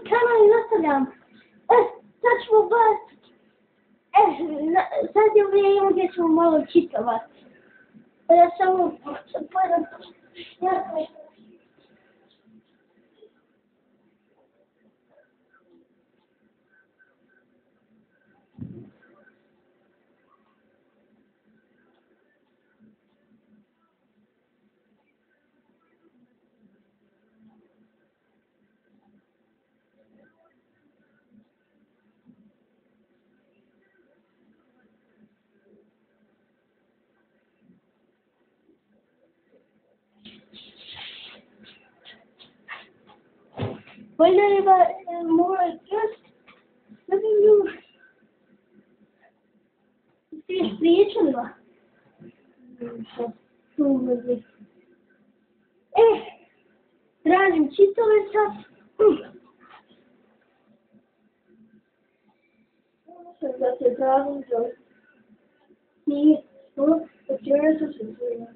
kanal nastavljam. Sad ćemo baciti. Sad je vrijeme gdje ćemo malo čitovati. Ja samo pojedam. Valjda mora just da bi nju ti spriječila. Tražim čitove sad. Da se tražim za... Nije. Počera sam se zvijena.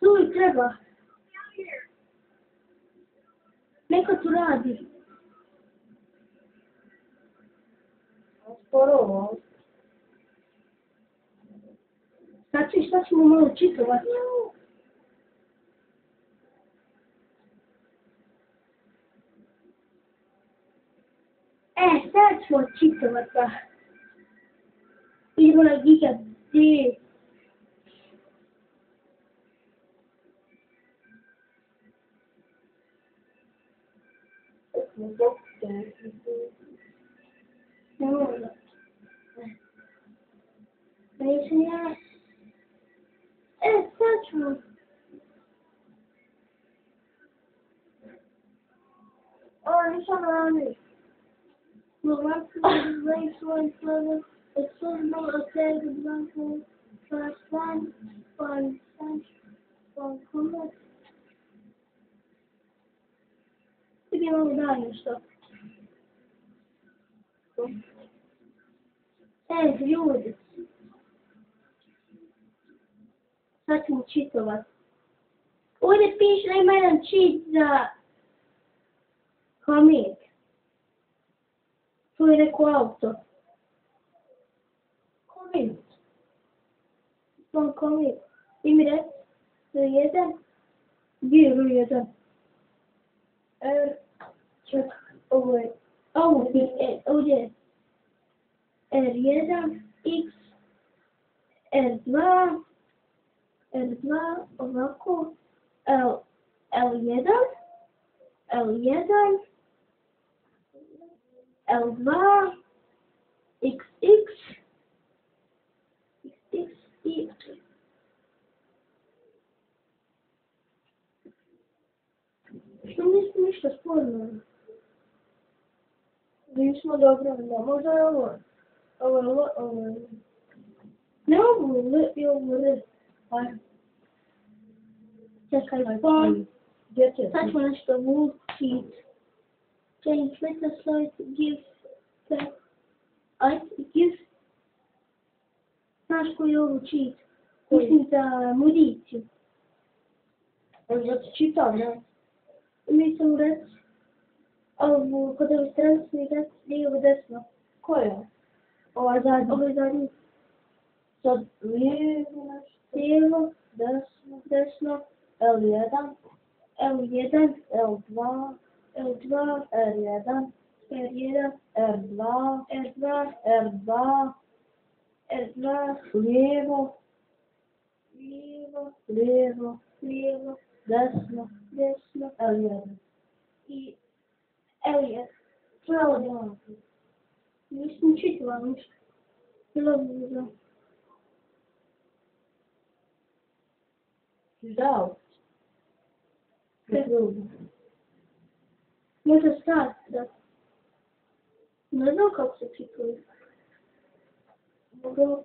Tu treba. Neko tu radi. Sporo. Znači šta ćemo malo čitovati? Sad ćemo čitovati. Idemo na Giga D. Sad ćemo. Nisam radi. Ti imamo dalje što? Ljudi. Sad ćemo čitovat. Ovdje piše da ima jedan čit za komik. Tu je neko auto. Komik. Komik. I mi reći, R1. Gdje je R1? Ček, ovo je. Ovdje je. R1, X, R2, ovako, L1, L2, XX i što nismo ništa sporno. Nismo dobro, da, možda je ovo. Ovo je. Ne ovo je L i ovo je R. Čekaj, sad ćemo nešto učit. Change metaslide, give, znaš koji je ovo cheat? Mislim za mudiciju. Ja ti čitam, ne? Mislim reći, kod ove stranice mi reći lijevo desno. Ko je? Ovaj zadnji. Sad lijevo, desno, L1, L2, R1, R2, lijevo, desno, L1. I L1. Pravo djelamo. Nisam čitala ništa. Bilo bi za. Žao. Možda start, da. Ne znam kako se čitali.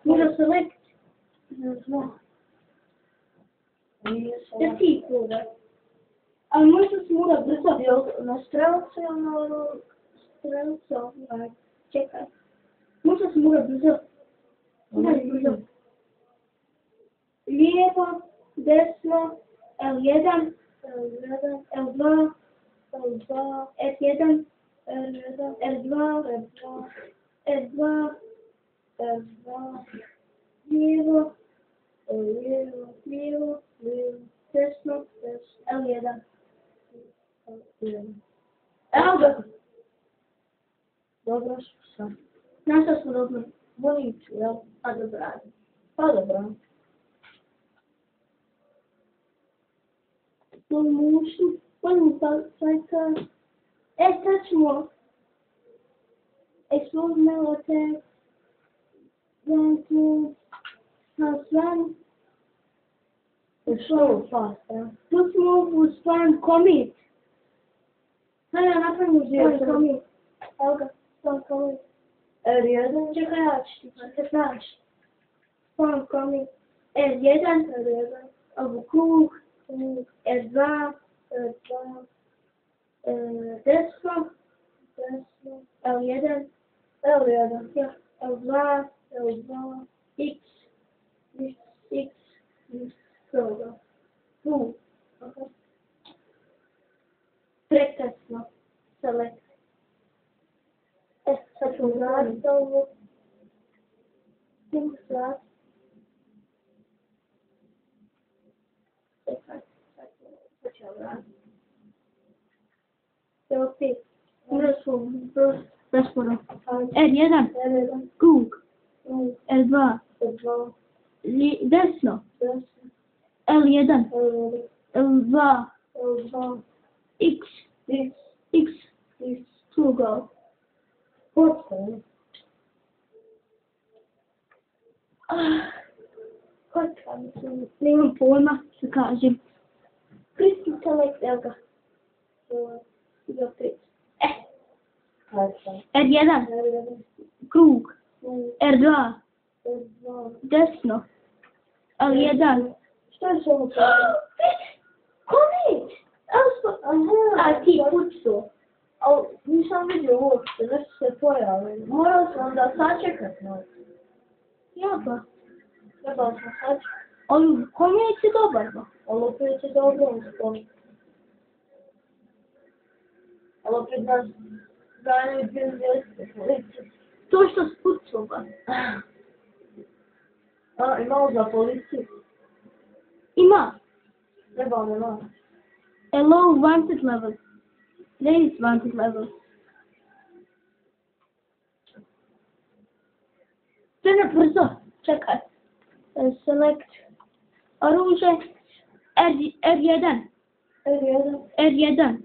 Možda select. Ne znam. Da ti probaj. Ali možda se mora brzo, jel na strelce ili na strelce? Čekaj. Možda se mora brzo. Lijevo, desno, L1, L2, F1, R1, R2, R2, R2, lijevo, lijevo, desno, L1. Evo ga. Dobro, šta? Na što smo dobili? Boniću, jel? Pa dobro. Pa dobro. Slow motion, sad ćemo explode metal attack, run, Slow, fast, ja? pustimo ovu stvarno commit. Hajde, napravimo stvarno commit. Evo ga, stvarno commit. R1, Čekaj, ja ću ti se znaš. Stvarno commit. R1, ovu krug, R2, desno, L1, ja, L2, X, tu, prekasno, select. Sad ćemo raditi ovo. Single slot. Čekaj, sad ćemo raditi. Evo pet. Rasporo. R1, krug. R2, desno. L1, L2, X, krugo. Počne. Kotka, mislim, nemam pojma, što kažem. Crystal select, evo ga. R1, krug, R2, desno, L1. Šta je ovo? Commit! A ti pucu. Ali nisam vidio uopšte, nešto se pojavi. Morao sam da sačekat malo. Ja pa. Trebao sam sačekat. Ali commit je dobar ba. Ali opet je dobro uspon. Ali opet nas ganjaju 200 policije. To što spucu ba. A, imao za policiju? Ima. Trebao me malo. A low wanted level. Raise wanted level. Trene brzo. Čekaj. Select. Oružje. R1. R1.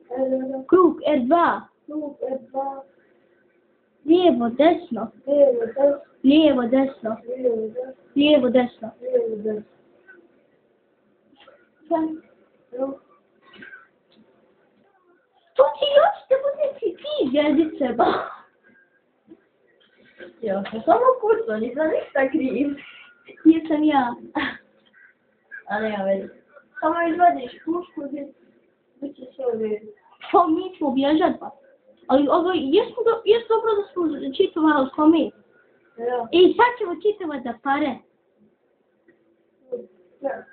Krug R2. Lijevo, desno. Lijevo, desno. To ti još da bude ti djedice ba. Ja sam samo kućno, nisam ništa kriv. Jesam ja. A ne, ja vidim. Samo izvadiš pušku i bit će sve u redu. Pa mi ćemo bježat ba. Ali ovo, jesmo dobro da smo čitovali s komi. Ja. I sad ćemo čitavati za pare.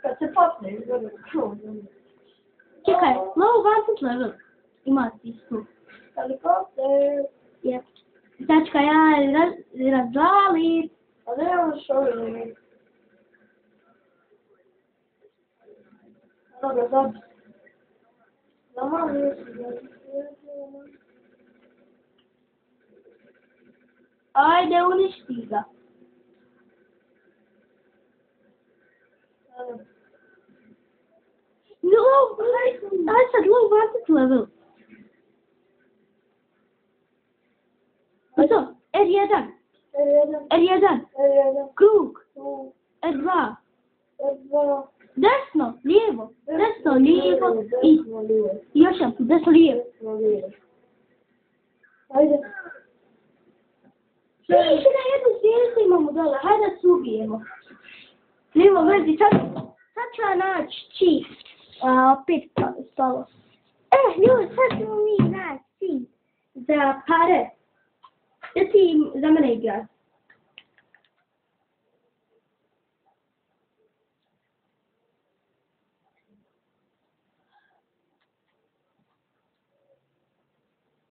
Kad se popne, izgledam krov. Čekaj, low wanted level. Ima istu. Helikopter. Jep. Tačka ja razvalit. A ne imam šovi. Dobro, dobro. Normalno jesi. Ajde, uništi ga. Aj sad low wanted level. Što? R1. Krug. R2. Desno, lijevo. I još jedan, desno, lijevo. Ajde. Više na jednu zvijezdu imamo dole, hajde da se ubijemo. Nema vezi, sad ću ja naći cheat. Opet stalo. Ljudi, sad ćemo mi naći cheat za pare. Da ti za mene igraš.